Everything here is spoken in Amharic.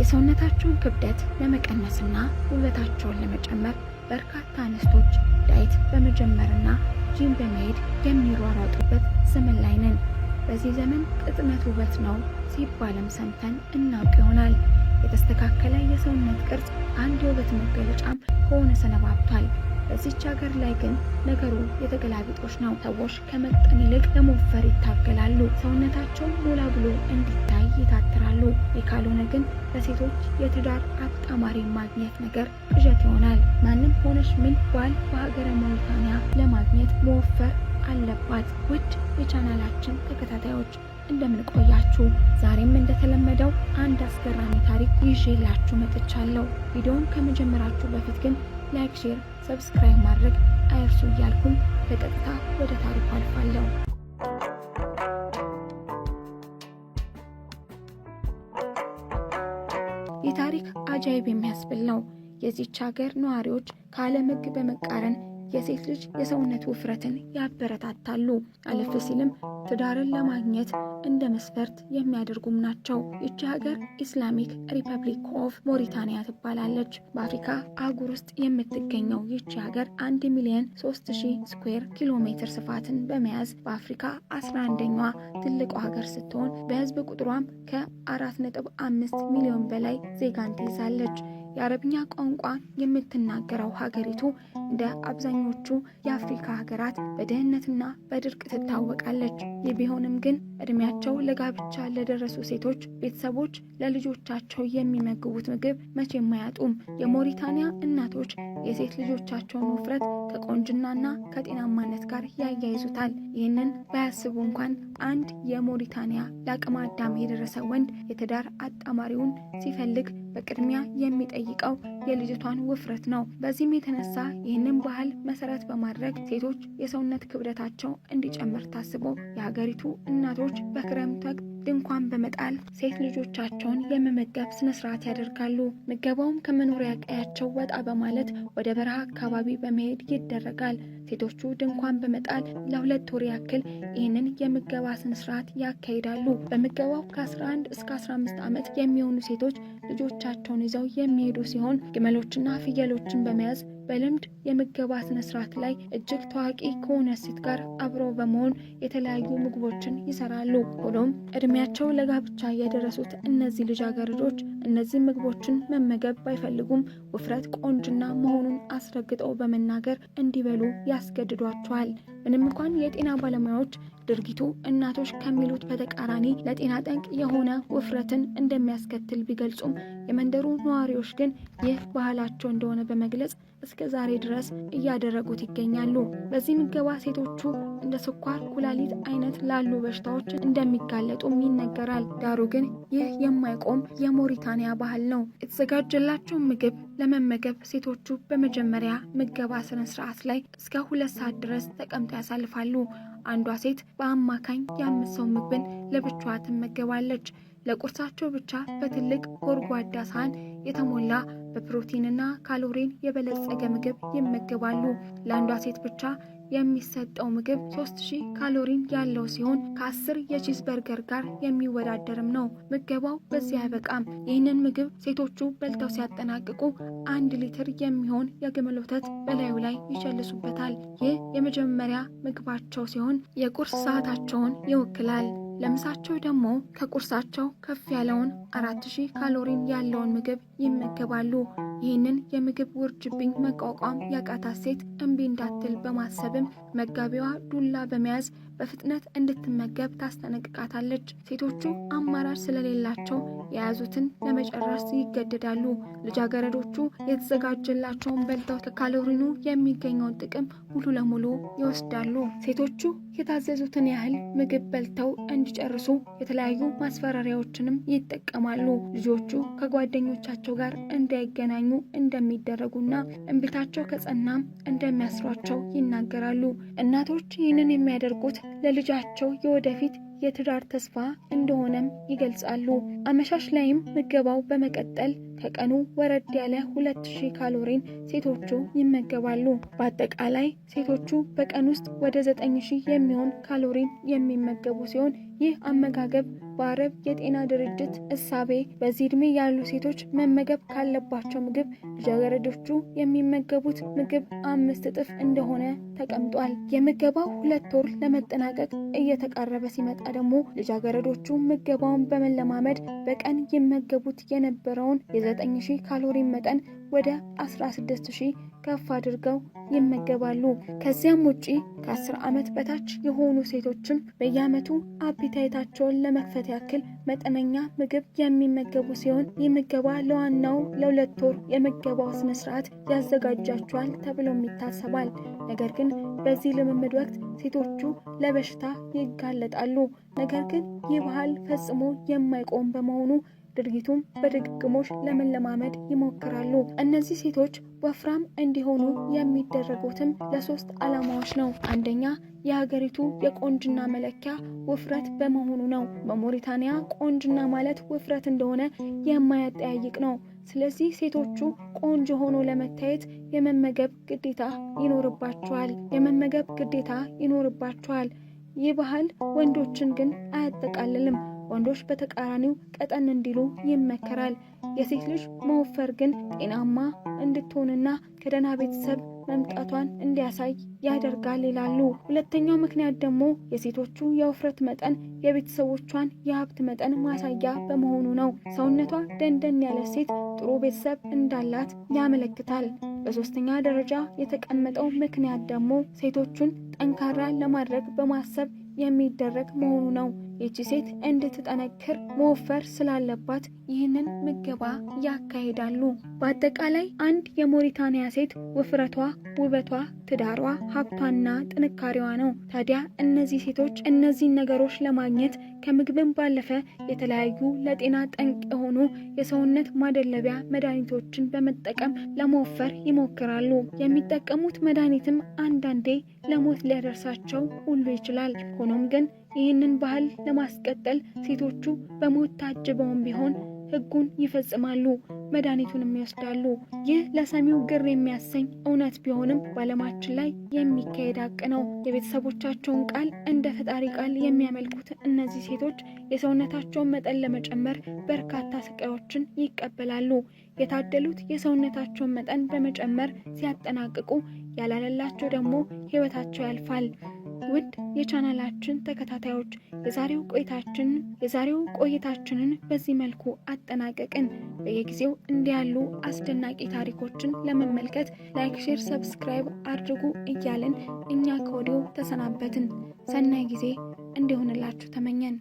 የሰውነታቸውን ክብደት ለመቀነስና ውበታቸውን ለመጨመር በርካታ አንስቶች ዳይት በመጀመርና ጂም በመሄድ የሚሯሯጡበት ዘመን ላይ ነን። በዚህ ዘመን ቅጥነት ውበት ነው ሲባልም ሰምተን እናውቅ ይሆናል። የተስተካከለ የሰውነት ቅርጽ አንድ የውበት መገለጫም ከሆነ ሰነባብቷል። በዚች ሀገር ላይ ግን ነገሩ የተገላቢጦሽ ነው። ሰዎች ከመጠን ይልቅ ለመወፈር ይታገላሉ። ሰውነታቸውን ሞላ ብሎ እንዲታይ ይታትራሉ። ይህ ካልሆነ ግን ለሴቶች የትዳር አጣማሪ ማግኘት ነገር ቅዠት ይሆናል። ማንም ሆነች ምን ባል በሀገረ ሞሪታንያ ለማግኘት መወፈር አለባት። ውድ የቻናላችን ተከታታዮች እንደምን ቆያችሁ? ዛሬም እንደተለመደው አንድ አስገራሚ ታሪክ ይዤላችሁ መጥቻለሁ። ቪዲዮውን ከመጀመራችሁ በፊት ግን ላይክ፣ ሼር፣ ሰብስክራይብ ማድረግ አይርሱ እያልኩኝ በቀጥታ ወደ ታሪኩ አልፋለሁ። ይህ ታሪክ አጃይብ የሚያስብል ነው። የዚች ሀገር ነዋሪዎች ከዓለም ሕግ በመቃረን የሴት ልጅ የሰውነት ውፍረትን ያበረታታሉ። አለፍ ሲልም ትዳርን ለማግኘት እንደ መስፈርት የሚያደርጉም ናቸው። ይቺ ሀገር ኢስላሚክ ሪፐብሊክ ኦፍ ሞሪታንያ ትባላለች። በአፍሪካ አህጉር ውስጥ የምትገኘው ይቺ ሀገር 1,003,000 ስኩዌር ኪሎ ሜትር ስፋትን በመያዝ በአፍሪካ 11ኛዋ ትልቋ ሀገር ስትሆን በህዝብ ቁጥሯም ከ4.5 ሚሊዮን በላይ ዜጋን ትይዛለች። የአረብኛ ቋንቋ የምትናገረው ሀገሪቱ እንደ አብዛኞቹ የአፍሪካ ሀገራት በድህነትና በድርቅ ትታወቃለች። ይህ ቢሆንም ግን እድሜያቸው ለጋብቻ ለደረሱ ሴቶች ቤተሰቦች ለልጆቻቸው የሚመግቡት ምግብ መቼም አያጡም። የሞሪታንያ እናቶች የሴት ልጆቻቸውን ውፍረት ከቆንጅናና ከጤናማነት ጋር ያያይዙታል። ይህንን ባያስቡ እንኳን አንድ የሞሪታንያ ለአቅመ አዳም የደረሰ ወንድ የትዳር አጣማሪውን ሲፈልግ በቅድሚያ የሚጠይቀው የልጅቷን ውፍረት ነው። በዚህም የተነሳ ይህንን ባህል መሰረት በማድረግ ሴቶች የሰውነት ክብደታቸው እንዲጨምር ታስቦ የሀገሪቱ እናቶች በክረምት ወቅት ድንኳን በመጣል ሴት ልጆቻቸውን የመመገብ ስነስርዓት ያደርጋሉ። ምገባውም ከመኖሪያ ቀያቸው ወጣ በማለት ወደ በረሃ አካባቢ በመሄድ ይደረጋል። ሴቶቹ ድንኳን በመጣል ለ2 ወር ያክል ይህንን የምገባ ስነስርዓት ያካሂዳሉ። በምገባው ከ11 እስከ 15 ዓመት የሚሆኑ ሴቶች ልጆቻቸውን ይዘው የሚሄዱ ሲሆን ግመሎችና ፍየሎችን በመያዝ በልምድ የምገባ ስነስርዓት ላይ እጅግ ታዋቂ ከሆነ ሴት ጋር አብረው በመሆን የተለያዩ ምግቦችን ይሰራሉ። ሆኖም እድሜያቸው ለጋብቻ የደረሱት እነዚህ ልጃገረዶች እነዚህ ምግቦችን መመገብ ባይፈልጉም ውፍረት ቆንጅና መሆኑን አስረግጠው በመናገር እንዲበሉ ያስገድዷቸዋል። ምንም እንኳን የጤና ባለሙያዎች ድርጊቱ እናቶች ከሚሉት በተቃራኒ ለጤና ጠንቅ የሆነ ውፍረትን እንደሚያስከትል ቢገልጹም የመንደሩ ነዋሪዎች ግን ይህ ባህላቸው እንደሆነ በመግለጽ እስከ ዛሬ ድረስ እያደረጉት ይገኛሉ። በዚህ ምገባ ሴቶቹ እንደ ስኳር፣ ኩላሊት አይነት ላሉ በሽታዎች እንደሚጋለጡም ይነገራል። ዳሩ ግን ይህ የማይቆም የሞሪታንያ ባህል ነው። የተዘጋጀላቸውን ምግብ ለመመገብ ሴቶቹ በመጀመሪያ ምገባ ስነ ስርዓት ላይ እስከ 2 ሰዓት ድረስ ተቀምጠው ያሳልፋሉ። አንዷ ሴት በአማካኝ የ5 ሰው ምግብን ለብቻዋ ትመገባለች። ለቁርሳቸው ብቻ በትልቅ ጎድጓዳ ሳህን የተሞላ በፕሮቲንና ካሎሪን የበለጸገ ምግብ ይመገባሉ። ለአንዷ ሴት ብቻ የሚሰጠው ምግብ 3000 ካሎሪን ያለው ሲሆን ከ10 የቺዝ በርገር ጋር የሚወዳደርም ነው። ምገባው በዚህ አይበቃም። ይህንን ምግብ ሴቶቹ በልተው ሲያጠናቅቁ 1 ሊትር የሚሆን የግመል ወተት በላዩ ላይ ይቸልሱበታል። ይህ የመጀመሪያ ምግባቸው ሲሆን የቁርስ ሰዓታቸውን ይወክላል። ለምሳቸው ደግሞ ከቁርሳቸው ከፍ ያለውን 4000 ካሎሪን ያለውን ምግብ ይመገባሉ። ይህንን የምግብ ውርጅብኝ መቋቋም ያቃታት ሴት እምቢ እንዳትል በማሰብም መጋቢዋ ዱላ በመያዝ በፍጥነት እንድትመገብ ታስጠነቅቃታለች። ሴቶቹ አማራጭ ስለሌላቸው የያዙትን ለመጨረስ ይገደዳሉ። ልጃገረዶቹ የተዘጋጀላቸውን በልተው ከካሎሪኑ የሚገኘውን ጥቅም ሙሉ ለሙሉ ይወስዳሉ። ሴቶቹ የታዘዙትን ያህል ምግብ በልተው እንዲጨርሱ የተለያዩ ማስፈራሪያዎችንም ይጠቀማሉ። ልጆቹ ከጓደኞቻቸው ጋር እንዳይገናኙ እንደሚደረጉና እምቢታቸው ከጸናም እንደሚያስሯቸው ይናገራሉ። እናቶች ይህንን የሚያደርጉት ለልጃቸው የወደፊት የትዳር ተስፋ እንደሆነም ይገልጻሉ። አመሻሽ ላይም ምገባው በመቀጠል ከቀኑ ወረድ ያለ 2000 ካሎሪን ሴቶቹ ይመገባሉ። በአጠቃላይ ሴቶቹ በቀን ውስጥ ወደ 9000 የሚሆን ካሎሪን የሚመገቡ ሲሆን ይህ አመጋገብ በአረብ የጤና ድርጅት እሳቤ በዚህ ዕድሜ ያሉ ሴቶች መመገብ ካለባቸው ምግብ ልጃገረዶቹ የሚመገቡት ምግብ 5 እጥፍ እንደሆነ ተቀምጧል። የምገባው 2 ወር ለመጠናቀቅ እየተቃረበ ሲመጣ ደግሞ ልጃገረዶቹ ምገባውን በመለማመድ በቀን ይመገቡት የነበረውን የ9000 ካሎሪ መጠን ወደ 16000 ከፍ አድርገው ይመገባሉ። ከዚያም ውጪ ከ10 ዓመት በታች የሆኑ ሴቶችም በየዓመቱ አፒታይታቸውን ለመክፈት ያክል መጠነኛ ምግብ የሚመገቡ ሲሆን ይህ ምገባ ለዋናው ለ2 ወር የምገባው ስነ ስርዓት ያዘጋጃቸዋል ተብሎም ይታሰባል። ነገር ግን በዚህ ልምምድ ወቅት ሴቶቹ ለበሽታ ይጋለጣሉ። ነገር ግን ይህ ባህል ፈጽሞ የማይቆም በመሆኑ ድርጊቱም በድግግሞሽ ለመለማመድ ይሞክራሉ። እነዚህ ሴቶች ወፍራም እንዲሆኑ የሚደረጉትም ለ3 ዓላማዎች ነው። አንደኛ የሀገሪቱ የቆንጅና መለኪያ ውፍረት በመሆኑ ነው። በሞሪታኒያ ቆንጅና ማለት ውፍረት እንደሆነ የማያጠያይቅ ነው። ስለዚህ ሴቶቹ ቆንጆ ሆኖ ለመታየት የመመገብ ግዴታ ይኖርባቸዋል። ይህ ባህል ወንዶችን ግን አያጠቃልልም። ወንዶች በተቃራኒው ቀጠን እንዲሉ ይመከራል። የሴት ልጅ መወፈር ግን ጤናማ እንድትሆንና ከደህና ቤተሰብ መምጣቷን እንዲያሳይ ያደርጋል ይላሉ። ሁለተኛው ምክንያት ደግሞ የሴቶቹ የውፍረት መጠን የቤተሰቦቿን የሀብት መጠን ማሳያ በመሆኑ ነው። ሰውነቷ ደንደን ያለ ሴት ጥሩ ቤተሰብ እንዳላት ያመለክታል። በሶስተኛ ደረጃ የተቀመጠው ምክንያት ደግሞ ሴቶቹን ጠንካራ ለማድረግ በማሰብ የሚደረግ መሆኑ ነው። ይህች ሴት እንድትጠነክር መወፈር ስላለባት ይህንን ምገባ ያካሂዳሉ። በአጠቃላይ አንድ የሞሪታኒያ ሴት ውፍረቷ፣ ውበቷ፣ ትዳሯ፣ ሀብቷና ጥንካሬዋ ነው። ታዲያ እነዚህ ሴቶች እነዚህን ነገሮች ለማግኘት ከምግብም ባለፈ የተለያዩ ለጤና ጠንቅ የሆኑ የሰውነት ማደለቢያ መድኃኒቶችን በመጠቀም ለመወፈር ይሞክራሉ። የሚጠቀሙት መድኃኒትም አንዳንዴ ለሞት ሊያደርሳቸው ሁሉ ይችላል። ሆኖም ግን ይህንን ባህል ለማስቀጠል ሴቶቹ በሞት ታጅበውም ቢሆን ሕጉን ይፈጽማሉ፣ መድኃኒቱንም ይወስዳሉ። ይህ ለሰሚው ግር የሚያሰኝ እውነት ቢሆንም በዓለማችን ላይ የሚካሄድ ሀቅ ነው። የቤተሰቦቻቸውን ቃል እንደ ፈጣሪ ቃል የሚያመልኩት እነዚህ ሴቶች የሰውነታቸውን መጠን ለመጨመር በርካታ ስቃዮችን ይቀበላሉ። የታደሉት የሰውነታቸውን መጠን በመጨመር ሲያጠናቅቁ፣ ያላለላቸው ደግሞ ሕይወታቸው ያልፋል። ውድ የቻናላችን ተከታታዮች የዛሬው ቆይታችንን በዚህ መልኩ አጠናቀቅን። በየጊዜው እንዲያሉ አስደናቂ ታሪኮችን ለመመልከት ላይክ፣ ሼር፣ ሰብስክራይብ አድርጉ እያልን እኛ ከወዲሁ ተሰናበትን። ሰናይ ጊዜ እንዲሆንላችሁ ተመኘን።